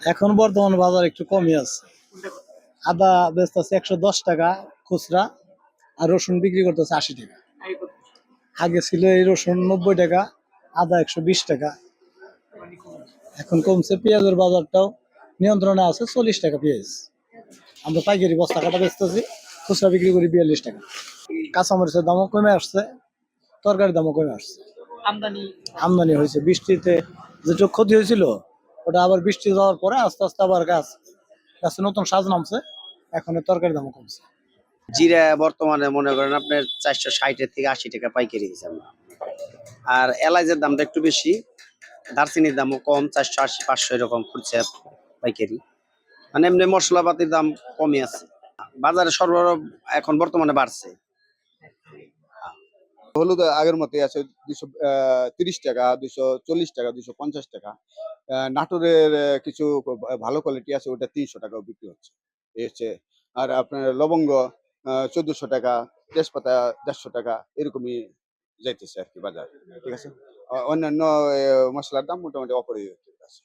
এখন বর্তমান বাজার একটু কমই আছে। আদা বেচতেছে 110 টাকা খুচরা, আর রসুন বিক্রি করতেছে 80 টাকা। আগে ছিল এই রসুন 90 টাকা, আদা 120 টাকা, এখন কমছে। পেঁয়াজের বাজারটাও নিয়ন্ত্রণে আছে, 40 টাকা পেঁয়াজ। আমরা পাইকারি বস্তা কাটা বেচতেছি, খুচরা বিক্রি করি 42 টাকা। কাঁচামরিচের দামও কমে আসছে, তরকারির দামও কমে আসছে। আমদানি হয়েছে বৃষ্টিতে, যেটুকু ক্ষতি হয়েছিল ওটা আবার বৃষ্টি যাওয়ার পরে আস্তে আস্তে আবার গাছে নতুন সাজ নামছে, এখন তরকারির দামও কমছে। জিরা বর্তমানে মনে করেন আপনার 460 থেকে 80 টাকা পাইকারি দিচ্ছে আমরা। আর এলাচের দামটা একটু বেশি, দারচিনির দামও কম, 480 500 এরকম খুঁজছে পাইকারি। মানে এমনি মশলাপাতির দাম কমই আছে। বাজারে সরবরাহ এখন বর্তমানে বাড়ছে। হলুদ আগের মতোই আছে, 230 টাকা, 240 টাকা, 250 টাকা। নাটোরের কিছু ভালো কোয়ালিটি আছে, ওটা 300 টাকাও বিক্রি হচ্ছে। এই হচ্ছে। আর আপনার লবঙ্গ 1400 টাকা, তেজপাতা 150 টাকা, এরকমই যাইতেছে আর কি বাজার। ঠিক আছে। অন্যান্য মশলার দাম মোটামুটি অপরিবর্তিত আছে।